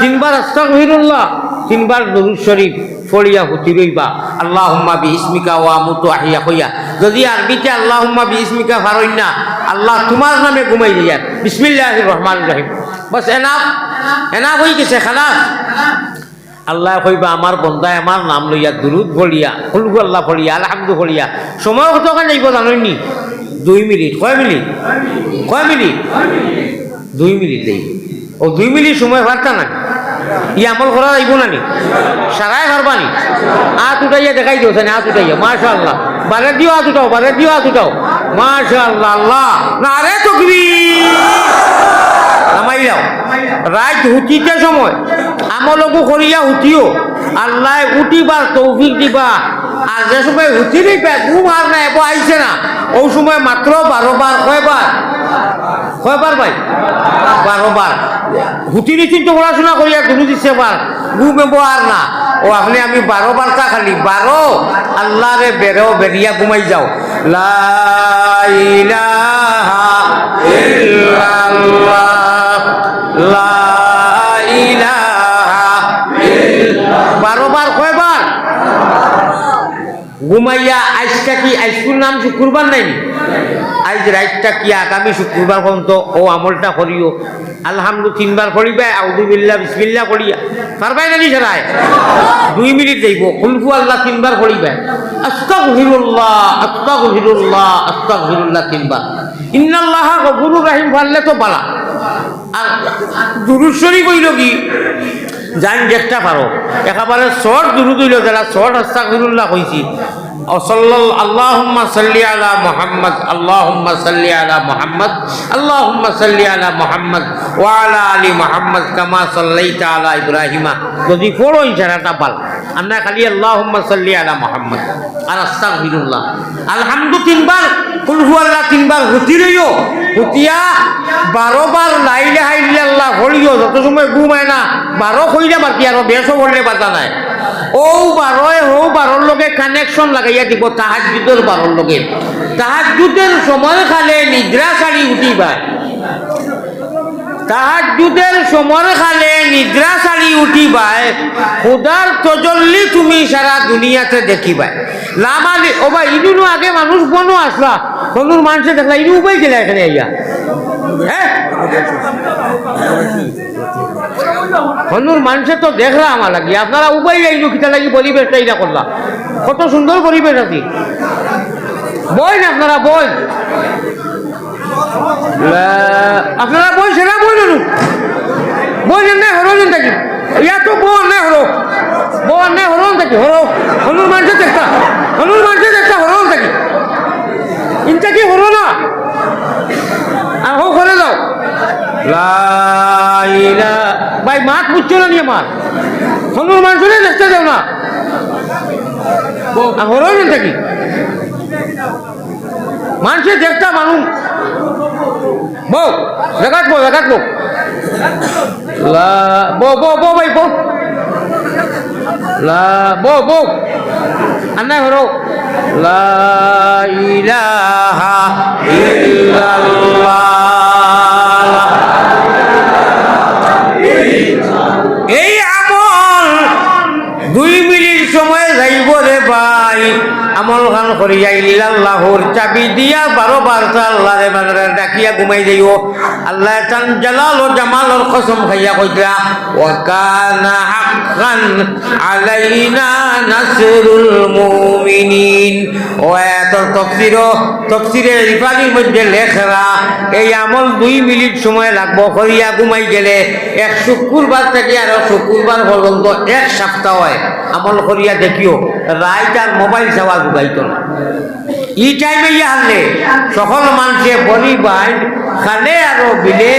তিনবার আস্তাগফিরুল্লাহ, তিনবার দরুদ শরীফ পড়িয়া হুতি রইবা। আল্লাহুম্মা বিইসমিকা ওয়া আমুতু আহিয়া কইয়া। যদি আরবিতে আল্লাহুম্মা বিইসমিকা পারই না, আল্লাহ তোমার নামে ঘুমাই দিয়া বিসমিল্লাহির রহমানির রহিম, বাস এনাফ, এনাফ হয়ে গেছে, খালাস। আল্লাহ কইবা আমার বন্দায় আমার নাম লইয়া দুরুদ পড়িয়া, কুল আল্লাহ পড়িয়া, আলহামদু পড়িয়া সময় কতক্ষণ যাইব জানেননি? 2 মিনিট। কয় মিনিট? কয় মিনিট? 2 মিনিট যাইব। ও 2 মিনিট সময় পারতা না, ই আমল করা যাইব না নি? সারাই পারবানি? হাত উঠাইয়া দেখাই দিওছে না, হাত উঠাইয়া, মাশাআল্লাহ। বারে দিও হাত উঠাও, বারে দিও হাত উঠাও, মাশাআল্লাহ। আল্লাহ নারে তাকবীর। নামাই যাও। রাত হুতিতে সময় আমলকু করিয়া হুতিও, আল্লাহ উঠিবার তৌফিক দিবা। আর যে সময় হুতি দিবা ঘুম আর না এব আইছে না, ওই সময় মাত্র 12 বার। কয়বার? কয়বার ভাই? 12 বার। হুতি নিশ্চিন্ত পড়াশোনা করিয়া গুরু দিচ্ছে বার, ঘুম এব আর না। ও আপনি আমি 12 বারটা খালি 12 আল্লাহ রে বেরো বেরিয়া ঘুমাই যাও। লা ইলাহা ইল্লাল্লাহ, লা ইলাহা ইল্লাল্লাহ। 12 বার। কয়বার? ঘুমাইয়া। আজটা কি? আজকুর নাম শুক্রবার নাই? আজ রাতটা কি আগামী শুক্রবার পর্যন্ত ও আমলটা করিও। আলহামদু 3 বার করিবা, আউযু বিল্লাহ বিসমিল্লাহ করিয়া পারবাই নাকি সারায়? 2 মিনিট যাইব। কুলহু আল্লাহ 3 বার করিবা, আস্তাগফিরুল্লাহ আস্তাগফিরুল্লাহ আস্তাগফিরুল্লাহ 3 বার। ইন্নাল্লাহা গফুরুর রহিম পারলে তো বালা। আর দুরূদ শরীফ হইল কি জান দেখতে পারো, একেবারে শর্ট দুরূদ হইল, যারা শর্ট আস্তাগফিরুল্লাহ কইছি। আল্লাহুম্মা সাল্লি আলা মুহাম্মদ, আল্লাহুম্মা সাল্লি আলা মুহাম্মদ, আল্লাহুম্মা সাল্লি আলা মুহাম্মদ ওয়া আলা আলি মুহাম্মদ কামা সাল্লাইতা আলা ইব্রাহিমা। যদি পড়ো ইশারাটা পাল, আমরা খালি আল্লাহুম্মা সাল্লি আলা মুহাম্মদ আর আস্তাগফিরুল্লাহ। আলহামদু 3 বার, কুল হুয়াল্লাহ 3 বার হুতি রইও। হুতিয়া 12 বার লা ইলাহা ইল্লাল্লাহ পড়িও। যত সময় ঘুমায় না 12 কইরা বাকি আরো বেশও পড়লে বাতা নাই। ও 12 লগে কানেকশন লাগাইয়া দিব তাহাজ্জুদের 12 লগে। তাহাজ্জুদের সময় খালে নিদ্রা ছাড়ি উঠিবা, তাহাজ্জুদের সময় খালে নিদ্রা ছাড়ি উঠিবাই, খুদার তজল্লি তুমি সারা দুনিয়াতে দেখিবাই। লামালি ও ভাই ইনুনো আগে মানুষ বনো আসলা, কোনুর মানুষে দেখলা ইনু উবাই গেলা এখানে আইয়া। হ্যাঁ হনুর মানুষে তো দেখলা আমার লাগি, আপনারা উবাই আইনু কিতা লাগি পরিবেশটা এটা করলা। কত সুন্দর পরিবেশ আছে, বই না আপনারা বই, আপনারা বই সেরা বই না বই না হরো থাকি ইয়া তো বউ না হরো, বউ না হরো থাকি হরো। হনুর মানুষে দেখতা, হনুর মানুষে দেখতা হরো থাকি ইনটা কি হরো না আর হো করে যাও। ভাই মাঠ বুঝছো না নিয়ে মাঠ, হনুর মানুষে দেখতে যাও না হরো থাকি মানুষের দেখতা মানুষ বউ দেখাতবো দেখাতবো বো বো বো ভাই বো বো বো আন্না হরো। লা ইলাহা ইল্লাল্লাহ। এই আমল 2 মিনিট সময় যাইব রে ভাই। আমল খান করিয়া ইল্লাল্লাহর চাবি দিয়া 12 বার আল্লাহ রে বানারে ডাকিয়া ঘুমাই যাইও। আল্লাহ তান জালাল ও জামালর কসম খাইয়া কইরা ওয়া কানা হাক্কান আলাইনা নাসরুল মুমিনিন। ও এত তফসিরে রিফানির মধ্যে লেখরা এই আমল 2 মিনিট সময় লাগবো করিয়া ঘুমাই গেলে 1 শুক্রবার থেকে আর শুক্রবার পর্যন্ত 1 সপ্তাহ হয়। আমল করিয়া দেখিও, রাইট আর মোবাইল চাওয়া ঘুমাইতো না। এই টাইমে হারলে সকল মানুষে বলি বাইন খালে আরো বিলে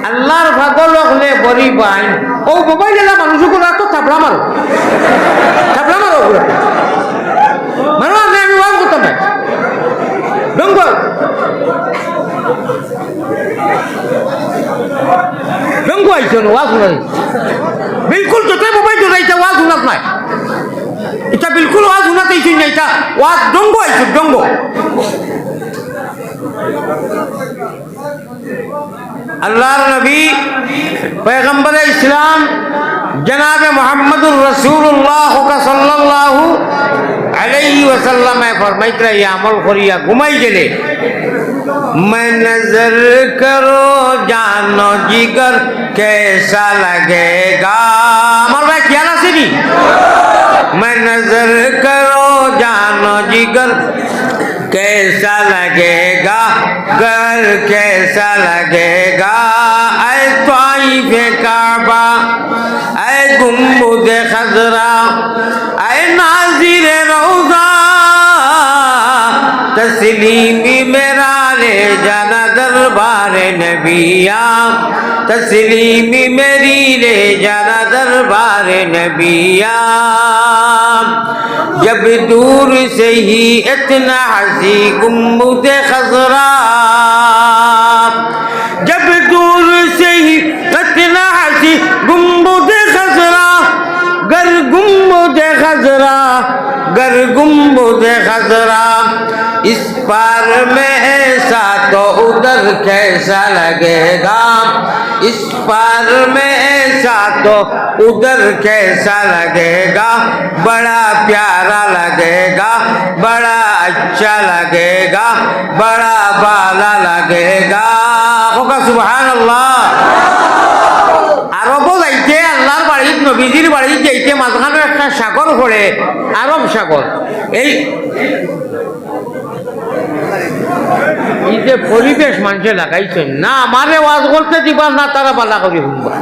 আল্লাহর ভাগল হলে বলি বাইন। ও মোবাইল এলা মানুষকে তো থাপড়া মারো, থাপড়া মারো মারো। আমি ওয়াজ করতাম না ডঙ্গল ডঙ্গ আইসো না ওয়াজ শুনাই বিলকুল যতই মোবাইল চলাইছে ওয়াজ শুনাত নাই। এটা বিলকুল ওয়াজ শুনাতেইছি না, এটা ওয়াজ ডঙ্গ আইছো ডঙ্গ। আল্লাহর নবী পয়গম্বর ইসলাম জনাবে মুহাম্মদুর রাসূলুল্লাহ সাল্লাল্লাহু আলাইহি ওয়াসাল্লাম ফরমাইতরা এই আমল করিয়া ঘুমাই গেলে मैं नजर करो जानो जिगर कैसा लगेगा আমার ভাই খেয়াল আছে নি मैं नजर करो जानो जिगर कैसा लगेगा घर कैसा लगेगा ऐ ताइफ काबा ऐ गुंबद खजरा ऐ नाजिर रौजा तस्लीमी मेरा ले जाना दरबार नबिया तस्लीमी मेरी ले जाना दरबार नबिया जब दूर से ही इतना हंसी गुम्बद खजरा जब दूर से ही इतना हंसी गुम्बद खजरा गर गुम्बद खजरा गर गुम्बद खजरा इस पार में ऐसा तो उधर कैसा लगेगा इस पार में ऐसा तो उधर कैसा लगेगा बड़ा प्यारा लगेगा बड़ा अच्छा लगेगा बड़ा बाला लगेगा होगा सुभान अल्लाह আরব যাইতে আল্লাহর বাড়িত নবীজির বাড়িত যাইতে মাঝখানে একটা সাগর পড়ে আরব সাগর এই যে পরিবেশ মানুষে লাগাইছেন না আমারে ওয়াজ করতে দিবা না তারা বালা করি শুনবা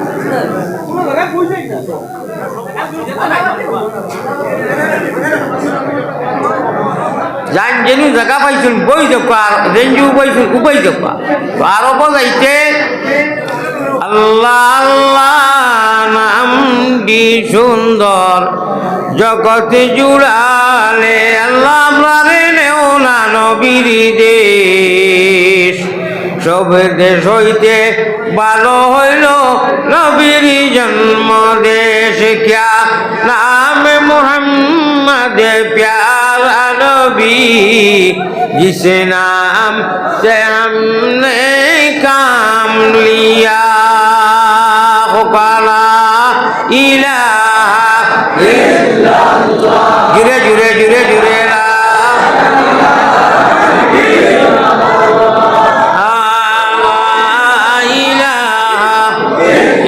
যান যেন জায়গা পাইছেন বই দেখা রেঞ্জু পাইছেন উপাই দেখা আরব যাইতে আল্লাহ আল্লাহ নামটি সুন্দর জগৎ জুড়ালে আল্লাহ আমরারে নেও না নবীর দেশ সব দেশ হইতে ভালো হইল নবীর জন্ম দেশ ক্যা নাম মুহাম্মদ প্যারা নবী जिस नाम से हमने काम लिया हुकाला इलाहा इल्लल्लाह जुरे जुरे जुरे जुरे ला इलाहा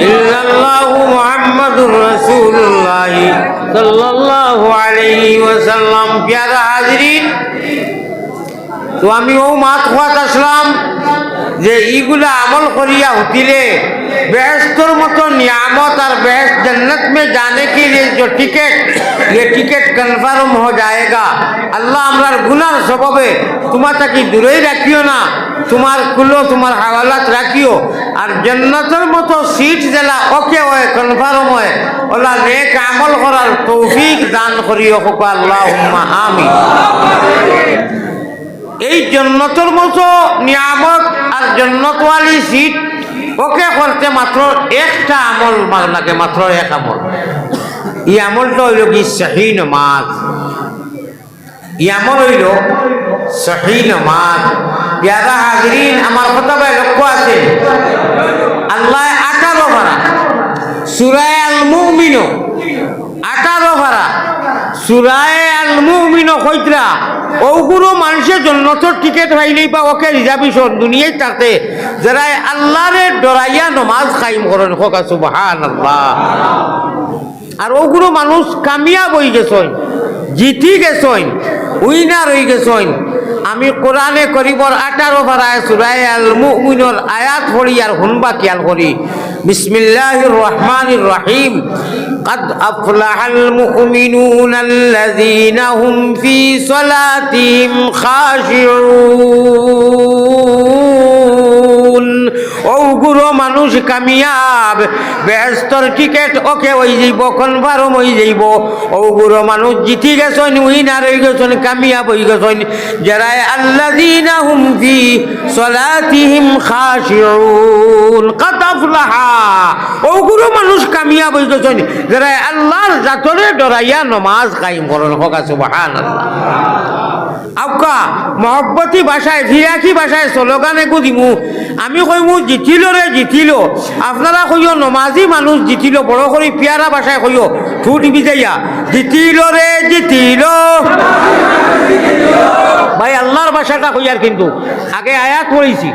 इल्लल्लाह मुहम्मदुर रसूलुल्लाह सल्लल्लाहु अलैहि वसल्लम प्यारा हाज़रीन তো আমি ও মাত খোয়াত আসলাম যে এইগুলা আমল করিয়া হতিলে বেহেশতর মতো নিয়ামত আর बेहश्त जन्नत में जाने के लिए जो टिकट ये टिकट कन्फर्म हो जाएगा अल्लाह हमार गुनार सबबे तुम्हार ताकि दूरे राखियो ना तुम्हार कुलो तुम्हार हवालात राखियो और जन्नतर मतो सीट जेला ओके होए कन्फर्म होए ओला नेक আমল করার তৌফিক দান করিও হোক আল্লাহুম্মা আমিন এই জন্নতের মতো নিয়ামত আর জন্নতওয়ালি সিট ওকে করতে মাত্র একটা আমল লাগে মাত্র এক আমল এই আমলটা হইল কি সহি নামাজ এই আমল হইল সহি নামাজ প্যারা হাজরিন আমার কথা ভাই লক্ষ্য আছে আল্লাহ 18 পারা সূরা আল মুমিন 18 পারা সূরা আল মুমিন কইতরা ওগুলো মানুষের জন্য তো টিকিট পাইলেই বা ওকে রিজার্ভেশন দুনিয়ায় থাকে যারা আল্লাহরে ডরাইয়া নমাজ কায়েম করেন হোক সুবহানাল্লাহ আর ওগুলো মানুষ কামিয়াব হয়ে গেছেন জিতি গেছেন উইনার হয়ে গেছেন আমি কোরআনে করিবর 18 পারায় সূরা আল মুমিনের আয়াত পড়ি আর শুনবা খেয়াল করি বিসমিল্লাহির রহমানির রহিম قد أفلح المؤمنون الذين هم في صلاتهم خاشعون ওগুলো মানুষ কামিয়াব বেহেশতর টিকেট ওকে হয়ে যাইব কনফার্ম হয়ে যাইব ওগুলো মানুষ জিতি গেছেন উইনার হয়ে গেছেন কামিয়াব হয়ে গেছেন যারা আল্লাযীনা হুম ফি সলাতিহিম খাশিউন কদ আফলাহা ওগুলো মানুষ কামিয়াব হয়ে গেছেন যারা আল্লাহর জাতরে ডরাইয়া নামাজ কায়েম করেন হোক সুবহানাল্লাহ আউকা মহব্বতী ভাষায় ফিরাকি ভাষায় স্লোগান একু দিমু আমি কইমু জিতিল রে জিতিল আপনারা কইও নমাজি মানুষ জিতিল বড় করে পিয়ারা ভাষায় কইও ঠুট বিজাইয়া জিতিল রে জিতিল ভাই আল্লাহর ভাষাটা কইয়ার কিন্তু আগে আয়াত পড়েছি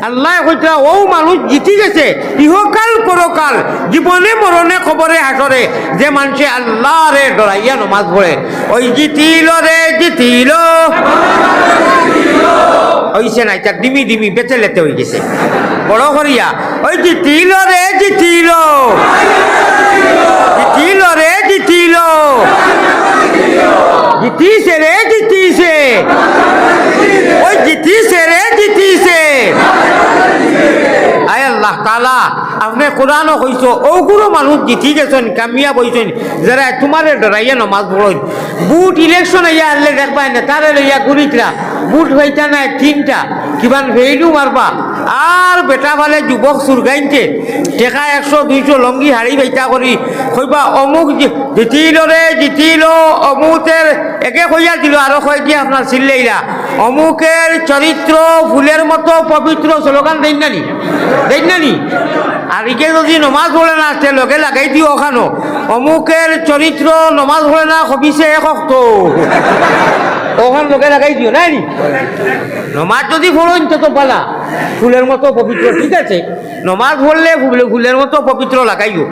আল্লাহ কইতা ও মানুষ জিতি গেছে ইহকাল পরকাল জীবনে মরণে খবরে হাসরে যে মানুষে আল্লাহ রে ডরাইয়া নমাজ পড়ে ওই জিতিল রে জিতিল হইছে না এটা ডিমি ডিমি বেঁচে লেতে হয়ে গেছে বড় করিয়া ওই জিতিল রে জিতিল জিতিল রে জিতিল জিতিছে রে জিতিছে ওই জিতিছে রে জিতিছে আয় আল্লাহ তাআলা আপনি কোরআনও কইছো ওগুলো মানুষ জিতি গেছেন কামিয়াব হইছেন যারা তোমার ডরাইয়া নমাজ পড়েন বুট ইলেকশন আইয়া আনলে দেখবাই না তারে লইয়া ঘুরিতরা বুট হইতা নাই তিনটা কিমান ভেইলু মারবা আর বেটা ভালে যুবক চুরগাইনতে টেকা 100-200 লঙ্গি হাড়ি বেইতা করি কইবা অমুক জিতিল রে জিতিল অমুকের একে কইয়া দিল আরো কই দিয়ে আপনার চিল্লাইলা অমুকের চরিত্র ফুলের মতো পবিত্র স্লোগান দেন নানি আর ইকে যদি নমাজ পড়ে না সে লগে লাগাই দিও ওখানো অমুকের চরিত্র নমাজ পড়ে না খবিছে একক্ত ওখান লোকে লাগাই দিও নাই নমাজ যদি পড়েন তো পালা ফুলের মতো পবিত্র ঠিক আছে নমাজ পড়লে ফুলের মতো পবিত্র লাগাইও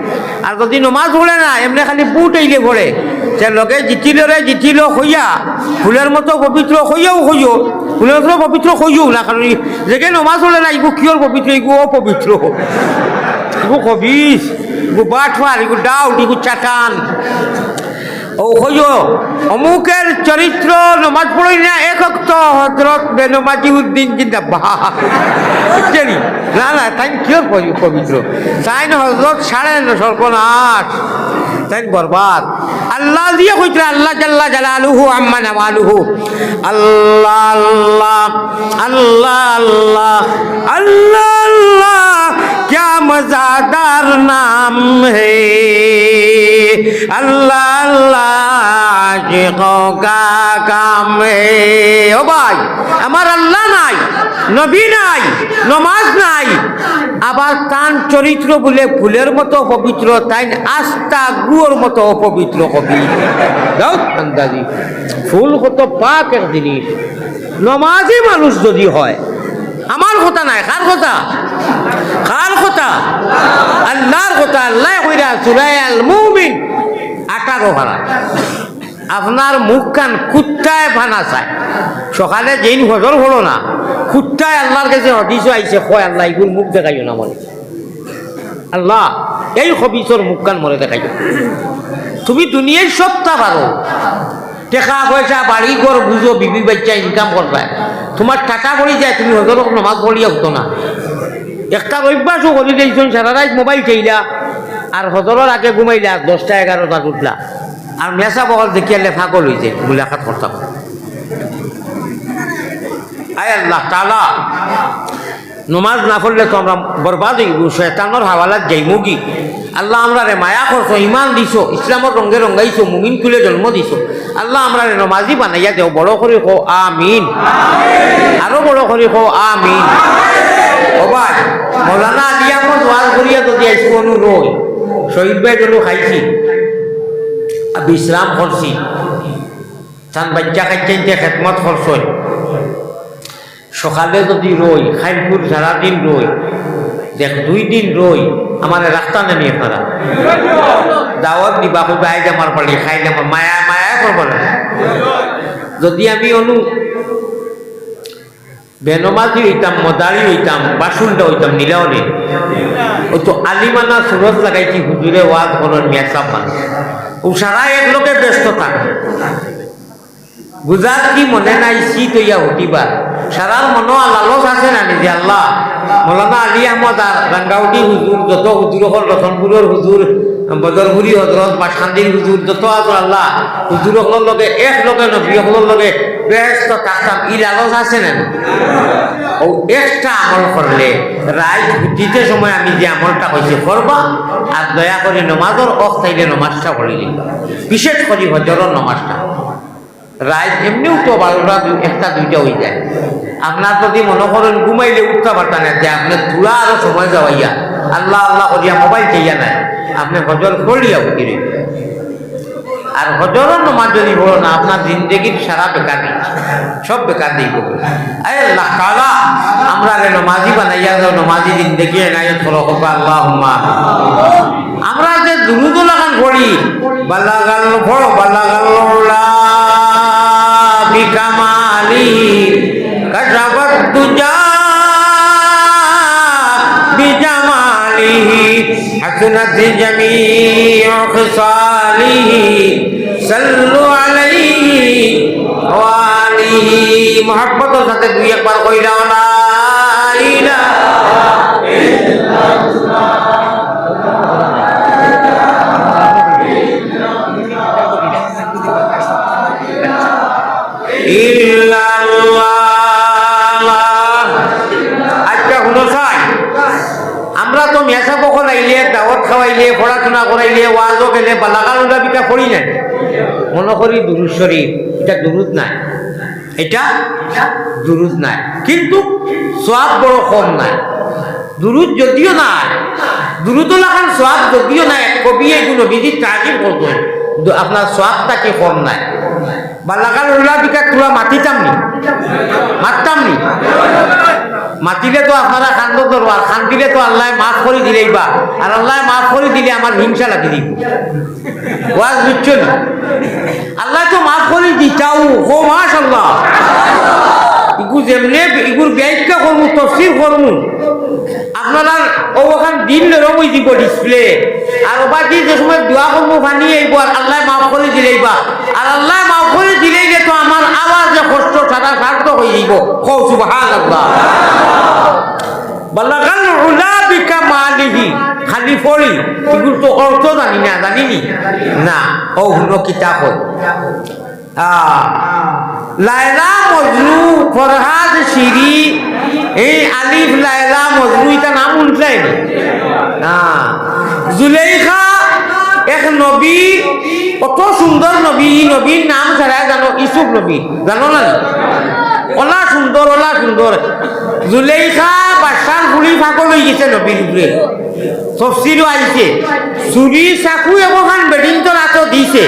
আর যদি নমাজ পড়ে না এমনি খালি বুট আইলে পড়ে সে লগে জিতিল রে জিতিল হইয়া ফুলের মতো পবিত্র হইয়াও হইও ফুলের মতো পবিত্র হইও না কারণ যেকে নমাজ পড়ে না ইগু কিয়র পবিত্র ইগু অপবিত্র ইগু খবিস ইগু বাটফার ইগু ডাউট ইগু চাটান ও হইও অমুকের চরিত্র নমাজ পড়ই না একক্ত হজরত বেনমাজি উদ্দিন জিন্দাবাদ জানি না না তাই কিয়র পবিত্র তাই না হজরত 9.5 সর্বনাশ তাই বরবাদ আল্লাহ দিয়ে কইরা আল্লাহ জাল্লা জালালুহু আম্মা নামালুহু আল্লাহ আল্লাহ আল্লাহ আল্লাহ আল্লাহ আল্লাহ क्या मज़ेदार नाम है अल्लाह अल्लाह आशिकों का काम है ओ भाई আমার আল্লাহ নাই নবী নাই নমাজ নাই আবার তান চরিত্র বলে ফুলের মতো পবিত্র তাই আস্থা গুড়র মতো অপবিত্র কবি দাও আন্দাজি ফুল কত পাক এক জিনিস নমাজি মানুষ যদি হয় আমার কথা নাই কার কথা আল্লাহর কথা আল্লাহ কইরা সূরা আল মুমিন 18 পারা আপনার মুখ কান কুত্তায় ফানা চায় সকালে যেই হজর হলো না কুত্তায় আল্লাহর কাছে হদিস আইছে কয় আল্লাহ এগুলো মুখ দেখাইও না মনে আল্লাহ এই হবিসর মুখ কান মরে দেখাইও তুমি দুনিয়ার সবটা পারো টাকা পয়সা বাড়ি ঘর বুঝো বিবি বাচ্চা ইনকাম করবা তোমার টাকা পড়ি যায় তুমি হজর নামাজ পড়িয়া হতো না একটা অভ্যাসও করে দিয়েছেন সারা রাত মোবাইল চাইলা আর হজরের আগে ঘুমাইলা 10টা 11টা উঠলা আর মেসা বগল দেখিয়া লেখা কল হয়েছে মুলাকাত করতাম আয় আল্লাহ তাআলা নমাজ না পড়লে তো আমরা বরবাদ হইব শয়তানের হাওয়ালাত যাইমু কি আল্লাহ আমরা রে মায়া করছো ইমান দিছো ইসলামের রঙে রঙাইছো মুমিন কুলে জন্ম দিছো আল্লাহ আমরা রে নমাজি বানাইয়া দেও বড় করে কো আমিন আরো বড় করে কো আমিন ও ভাই মৌলানা আলী আহমদ ওয়াজ করিয়া যদি আইসি অনু রই শহীদ ভাই জন্য খাইছি বিশ্রাম করছি তান বাচ্চা খাইতে খেদমত করছই সকালে যদি রই খাইপুর সারাদিন রই দেখ 2 দিন রই আমার রাস্তা নেই আপনারা দাওয়াত দিবা কইবা আইজ আমার পালি খাইলে আমার মায়া মায়া করবো না যদি আমি অনু বেনমাজি হইতাম মদারি হইতাম বাসুলটা হইতাম নীলাওনি ওই তো আলিমানা সুরজ লাগাইছি হুজুরে ওয়াজ করেন মেসাব মানুষ ও সারা এক লোকে ব্যস্ত থাকে গুজার কি মনে নাই শীত হইয়া উঠিবার সারার মনো লালচ আছে না নিজে আল্লাহ মৌলানা আলী আহমদ আর রাঙ্গাউটি হুজুর যত হুজুর হল রতনপুরের হুজুর বদরপুরি হজরত বাসখান্দির হুজুর যত আছে আল্লাহ হুজুর হলের লগে এক লগে নবী হলের লগে ব্যস্ত থাকতাম ই লালচ আছে না ও একটা আমল করলে রায় দিতে সময় আমি যে আমলটা কইছি করবা আর দয়া করে নমাজের অফ চাইলে নমাজটা পড়ে দিবা বিশেষ করে হজরের নমাজটা রাত এমনিও তো 12টা 1টা 2টা হয়ে যায়। আপনার যদি মনে করেন ঘুমাইলে উঠতে পারতেন না, যে আপনি তুলা আরো সময় যাওয়াইয়া আল্লাহ আল্লাহ করিয়া মোবাইল চাইয়া নাই, আপনি হজর করিয়া উঠি রইবে। আর হজরের নমাজ যদি হলো না, আপনার জিন্দগির সারা বেকার নেই, সব বেকার দিয়ে করবে। আল্লাহ তাআলা আমরা নমাজি বানাইয়া যাও, নমাজি জিন্দগি এনায়ত করো আল্লাহুম্মা। আমরা যে দুরূদ লাগান পড়ি, বালাগাল পড়ো, বালাগাল্লা বিকামালি কাশাফাত দুজা বিজামালিহি হাসনাত জামিউ খিসালিহি সাল্লু আলাইহি ওয়া আলিহি। মুহাব্বতের সাথে দুই একবার কইরা লা ইলাহা ইল্লাল্লাহ আমরা তো মেসা পখন আইলে, দাওয়াত খাওয়াইলে, পড়াশোনা করাইলে, ওয়াজও গেলে বালাগালুলা বিটা পড়ি নাই, মনে করি দুরূদ শরীফ। এটা দুরূদ নাই, এটা দুরূদ নাই, কিন্তু সওয়াব বড় কম নাই। দুরূদ যদিও নাই, দুরূদ লাগান সওয়াব যদিও নাই, কবি এগুলো বিধি তাজিম করতেন, আপনার সওয়াবটা কি কম নাই। বালাগালুলা বিটা তোরা মাতিতাম নি, মারতাম নি, মাতিলে তো আপনারা কান্দ দরবার, খান দিলে তো আল্লাহ মাফ করে দিলেই বা, আর আল্লাহ মাফ করে দিলে আমার হিংসা লাগি দিব। ওয়াজ বুঝছো না, আল্লাহ তো মাফ করে দিতাও, ও মাশাআল্লাহ। ইগু যেমনে ইগুর ব্যাখ্যা করবো, তফসির করবো, আপনারা ওখান দিন রমই দিব ডিসপ্লে, আর বাকি যে সময় দোয়া করবো পানি আইব, আর আল্লাহ মাফ করে দিলেই বা, আর আল্লাহ মাফ করে দিলেই যে তো আমার আবার যে কষ্ট সারা সার্থক হয়ে যাইব। কও সুবহানাল্লাহ। বালাগাল উলা বিকামালিহি, খালি পড়ি, এগুলো তো অর্থ জানি না, জানিনি না। ও হলো কিতাব লায়লা মজনু, ফরহাদ শিরি, এই আলিফ লায়লা মজনু, এটা নাম উল্টাই না। জুলেখা এক নবী, কত সুন্দর নবী, এই নবীর নাম ছাড়া জানো? ইউসুফ নবী, জানো না? ওলা সুন্দর, ওলা সুন্দর। জুলেখা বাদশার বুড়ি ফাঁকল হয়ে গেছে নবীর উপরে, তফসিরও আইছে। চুরি চাকু এখন বেডিং তো রাতো দিছে,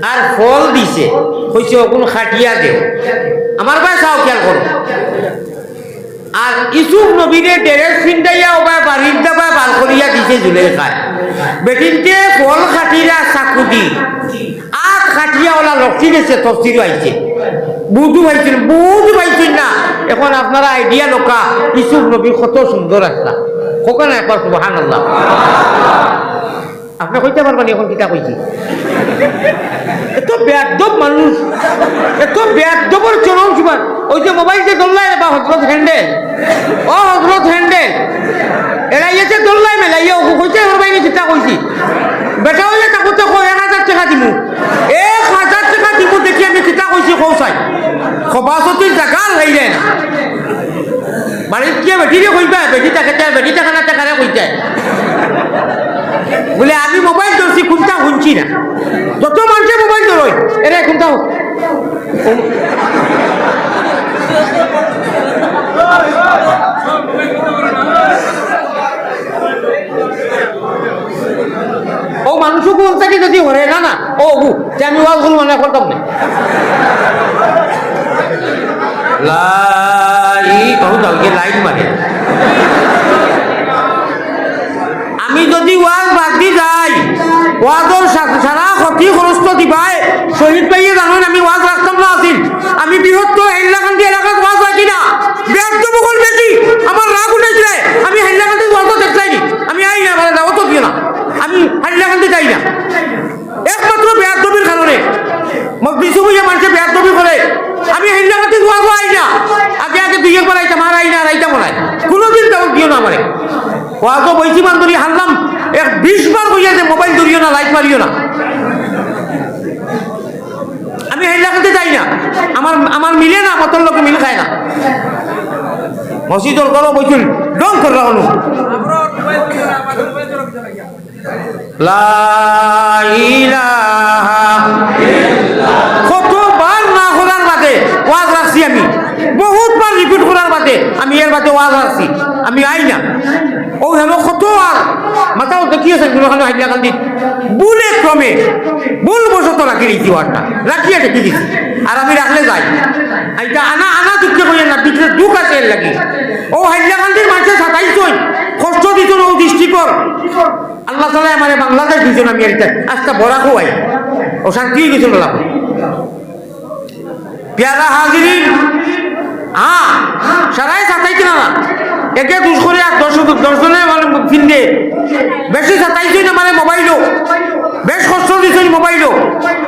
আর ফল দিছে, কইছে অকুন খাটিয়া দেও, আমার ভাই চাও খেয়াল করো। আর ইসুফ নবীরে ড্রেস পিন্ধাইয়া ওবা বাড়ির দাবা বার করিয়া দিছে জুলেখায়, বেটিনতে ফল খাটিরা চাকু দি আর খাটিয়া ওলা রক্তি গেছে, তফসিরও আইছে। বুধু পাইছেন, বুধ পাইছেন না। এখন আপনারা আইডিয়া লোকা ইসুফ নবী কত সুন্দর আসলা, কখন একবার সুবহানাল্লাহ। আপনি কইতে পারবেন এখন কিতা কইছি? এত বেয়াদব মানুষ, এত বেয়াদবর চরম সীমা। ওই যে মোবাইল যে দোল্লাই বা হজরত হ্যান্ডেল, ও হজরত হ্যান্ডেল এড়াইয়াছে দোল্লাই মেলাইয়া ও কইতে পারবেন কিতা কইছি? বেটা হইলে তাকে তো 1000 টাকা দিমু, 1000 টাকা দিমু, দেখি আমি কিতা কইছি কৌসাই সভাপতির জায়গা লাইলেন বাড়ির গিয়ে বেটিরে কইবা, বেটি টাকা বেটি টাকা না টাকা কইতে বলে আমি মোবাইল ধরছি, কোনটা শুনছি না। যত মানুষের মোবাইল ধরো এরা কোনটা ও মানুষ কোনটাকে যদি হরে না না ও যে আমি ওয়াজ গুলো মনে করতাম না। লাইট মারে, আমি যদি ওয়াজ বাদি যাই, ওয়াজর সারা ক্ষতি খরচ দিবাই শহীদ ভাইয়ে জানেন আমি ওয়াজ রাখতাম না আসিল। আমি বৃহত্তর হাইলাকান্দি এলাকার ওয়াজ রাখি না, ব্যর্থ বহুল বেশি আমার রাগ উঠেছিল। আমি হাইলাকান্দি ওয়াজ দেখলাই নি, আমি আই না, মানে দাও তো দিও না, আমি হাইলাকান্দি যাই না একমাত্র বেয়াদবির কারণে। মজলিসে বসে মানুষের বেয়াদবি করে, আমি হাইলাকান্দি ওয়াজ আই না, আগে আগে 2 একবার আইতাম, আর আই না, আর আইতাম না, কোনোদিন দাও দিও না মানে। ওয়াজও বইছি মান ধরি হারলাম 20 বার হইয়া যে মোবাইল ধরিও না, লাইট মারিও না। আমি হাইলাকান্দি যাই না, আমার মিলে না, মতন লোকে মিল খায় না। মসজিদর করো বইছিল ডং করে রাখুন। কতবার আসছি আমি বহুতবার রিপিট করার বাদে আমি এর বাদে ওয়াজ আসছি আমি আই না ও হেন কত আর মাথাও দেখিয়েছেন কোনোখানে হাইলাকান্দি ভুলে ক্রমে ভুল বসত রাখি দিয়েছি ওয়ারটা রাখিয়া রেখে দিচ্ছি আর আমি রাখলে যাই এটা আনা আনা দুঃখে করেন না ভিতরে দুঃখ আছে এর লাগি ও হাইলাকান্দির মানুষের সাতাইছই কষ্ট দিত ও দৃষ্টিকর আল্লাহ তালা আমার বাংলাদেশ দিয়েছেন আমি এটা আজটা বড়া খোয়াই ও শান্তি হয়ে গেছিল লাভ প্যারা হাজির হ্যাঁ সারাই সাতাইছে না একে দুষ করে আর দশজনে মানে ফিন্দে বেশি সাতাইছই না মানে মোবাইলও বেশ কষ্ট দিছই মোবাইলও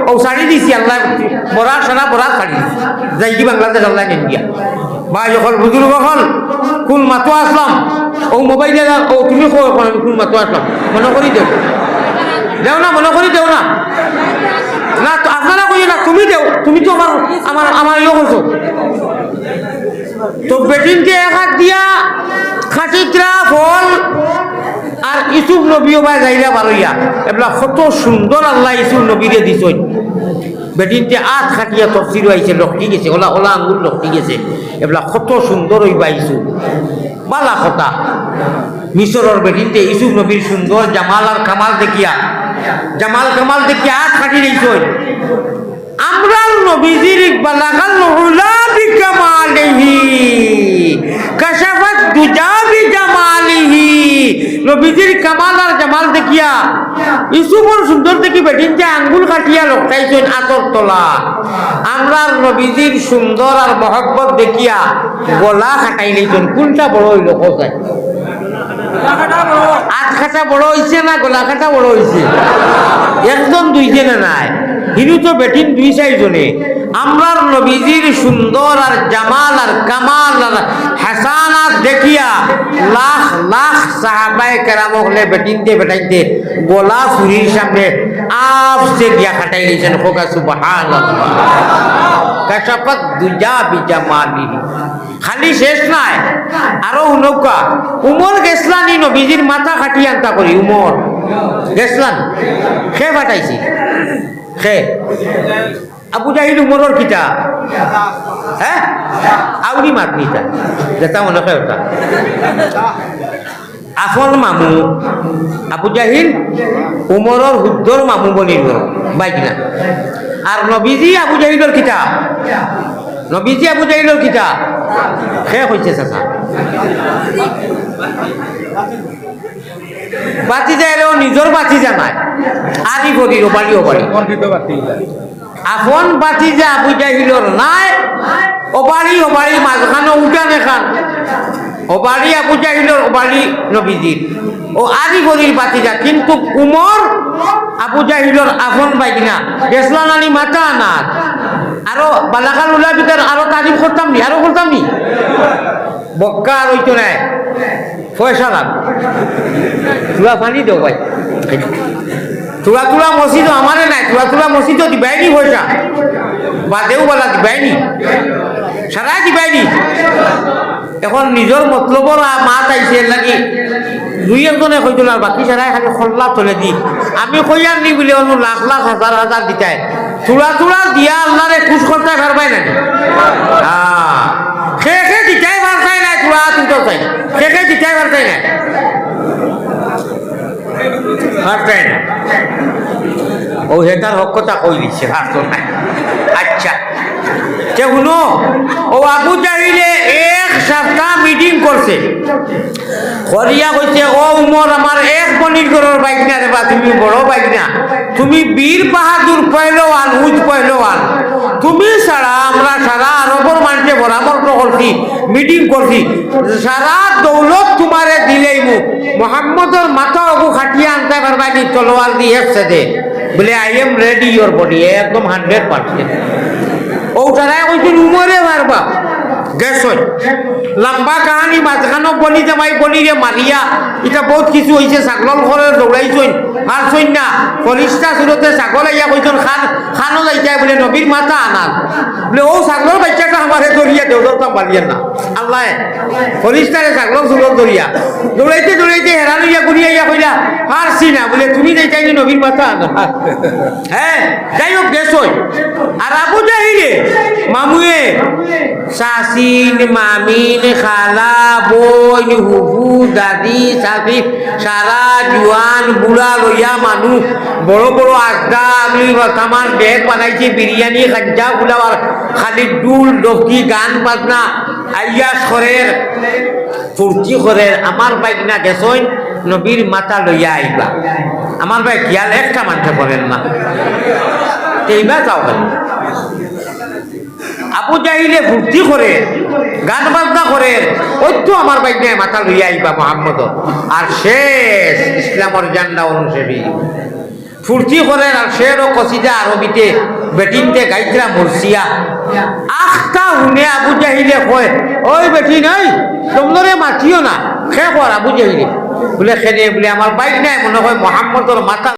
ও শাড়ি দিছি আল্লাহ বড়া সারা বড়া শাড়ি যাই কি বাংলাদেশ আল্লাহ ইন্ডিয়া বা যখন বুজুর্গ হল কোন মাতো আসলাম ও মোবাইলে ও তুমি কোন মাতো আসলাম মনে করি দেও দেও না মনে করি দেও না না আপনারা কই না তুমি দেও তুমি তো আমার আমার আমার ইয়ে করছো তো বেটিনকে এক হাত দিয়া খাটিত্রা ফল আর ইসুফ নবীও বা যাইরা বারইয়া এগুলা কত সুন্দর আল্লাহ ইসুফ নবীরে দিছই বেটিনতে আট খাটিয়া তফসির হয়েছে লক্ষ্মী গেছে ওলা ওলা আঙ্গুল লক্ষ্মী গেছে এগুলা কত সুন্দর হইবা ইসুফ বালা কথা মিশরের বেটিনতে ইসুফ নবীর সুন্দর জামাল আর কামাল দেখিয়া জামাল কামাল দেখিয়া আট খাটি দিছই আমরার নবীজির বালাগাল হুলা বিকামালিহি কাশাফাত দুজা বিজামালিহি নবীজির কামাল আর জামাল দেখিয়া ইসুফর সুন্দর দেখি বেটিনতে আঙ্গুল কাটিয়া লটকাইছেন আতর তলা আমরার নবীজির সুন্দর আর মহব্বত দেখিয়া গলা কাটাই লইছেন কোনটা বড় হইল কোথায় আট খাটা বড় হয়েছে না গলা খাটা বড় হয়েছে একজন দুইজনে নাই হিনু তো বেটিন দুই চারজনে আমরার নবীজির সুন্দর আর জামাল আর কামাল আর হাসানাত দেখিয়া লাখ লাখ সাহাবায়ে কেরাম হলে বেটিনতে বেটাইতে গলা ফুরির সামনে আপসে দিয়া খাটাই গেছেন খোকা সুবহানাল্লাহ কাশাফাত দুজা বিজামালিহি খালি শেষ নাই আরো নৌকা উমর গেছলানি নবীজির মাথা খাটি আনতা করি উমর গেছলান খে ফাটাইছি খে আবু জাহিল উমরের কিতা হ্যাঁ আউরি মাতনিটা যেটা মনে হয় ওটা আফল মামু আবু জাহিল উমরের হুদ্দর মামু বলিল বাইকিনা আর নবীজি আবু জাহিলের কিতা নবীজি আবু জাহিলের কিতা খে হয়েছে চাচা বাতি যাইলেও নিজের বাতি জানায় আদি বলির ওবাড়ি ওবাড়ি আপন বাতি যে আবু জাহিলর নাই ওবাড়ি ওবাড়ি মাঝখানে উঠান এখান ওবাড়ি আবু জাহিলর ওবাড়ি নবীজির ও আদি বলির বাতি যা কিন্তু উমর আবু জাহিলর আপন বাইকিনা গেছলান আলী মাথা না আরো বালাকাল উল্লাহ ভিতর আরো তাজিম করতাম নি আরো করতাম নি বক্কা আর হইতো নাই পয়সা লাগ তুলা পানি দেও ভাই তুলা তুলা মসজিদ আমারে নাই তুলা তুলা মসজিদ দিবাইনি পয়সা বা দেও বলা দিবাইনি সারাই দিবাইনি এখন নিজের মতলবর মাত আইছে লাগি দুই একজনে কইছিল আর বাকি সারাই খালি খল্লা চলে দি আমি কইয়ার নি বলে অন্য লাখ লাখ হাজার হাজার দিতাই তুলা তুলা দিয়া আল্লাহরে খুশ করতে পারবাই না হ্যাঁ খে খে দিতাই পারতাই না তুলা তুলতেও চাই খে খে দিতাই পারতাই না পারতাই না ও হেটার হক কথা কই দিচ্ছে পারতো না আচ্ছা কে শুনো ও আবু জাহিলে এক সপ্তাহ মিটিং করছে করিয়া কইছে ও উমর আমার এক বনির ঘরের বাইক না রে বা তুমি বড় বাইক না তুমি বীর বাহাদুর পহলওয়ান উজ পহলওয়ান তুমি ছাড়া আমরা সারা আরবর মানুষে পরামর্শ করছি মিটিং করছি সারা দৌলত তোমারে দিলেই মুখ মোহাম্মদের মাথা অবু খাটিয়ে আনতে পারবানি তলোয়ার দিয়ে একসাথে বলে I am ready your body একদম 100%। ও তারা কইছিল উমরে মারবা গেছই লম্বা কাহানি মাঝখানো বলি জামাই বলি রে মারিয়া এটা বহুত কিছু হয়েছে ছাগল ঘরে দৌড়াইছই মারছই না ফরিস্তা সুরতে ছাগল আইয়া কইজন খানো যাইতাই বলে নবীর মাথা আনার বলে ও ছাগলের বাচ্চাটা আমারে ধরিয়া দেওদর তো পারিয়েন না আল্লাহ ফরিস্তারে ছাগল সুরত ধরিয়া দৌড়াইতে দৌড়াইতে হেরান হইয়া ঘুরিয়া ইয়া কইলা পারছি না বলে তুমি যাইতাই নবীর মাথা আনা হ্যাঁ যাই হোক গেছ আর আবু জাহিলে মামুয়ে শাসিন মামিন খালা বোন হুবু দাদি সাফি সারা জুয়ান বুড়া লইয়া মানুষ বড় বড় আড্ডা আমার ব্যাগ বানাইছে বিরিয়ানি খাজ্জা ফুলাওয়ার খালি ডুল ডকি গান বাজনা আইয়াস করের ফুর্তি করের আমার বাইক না গেছই নবীর মাথা লইয়া আইবা আমার ভাই খেয়াল একটা মানতে করেন না এইবার যাও আবু জাহিলে ফুর্তি করে গান বাজনা করে ওই তো আমার বাইক নিয়ে মাথা লইয়া আইবা মোহাম্মদ আর শেষ ইসলামর জান্ডা অনুসারী ফুর্তি করে আর শেরও কসিদা আরবিতে বেটিনতে গাইতরা মুরসিয়া আখটা হুনে আবু জাহিলে কয় ওই বেটি নাই তোমরে মাতিও না খে কর আবু জাহিলে বলে খেলে বলে আমার বাইক নাই মনে হয় মোহাম্মদর মাথা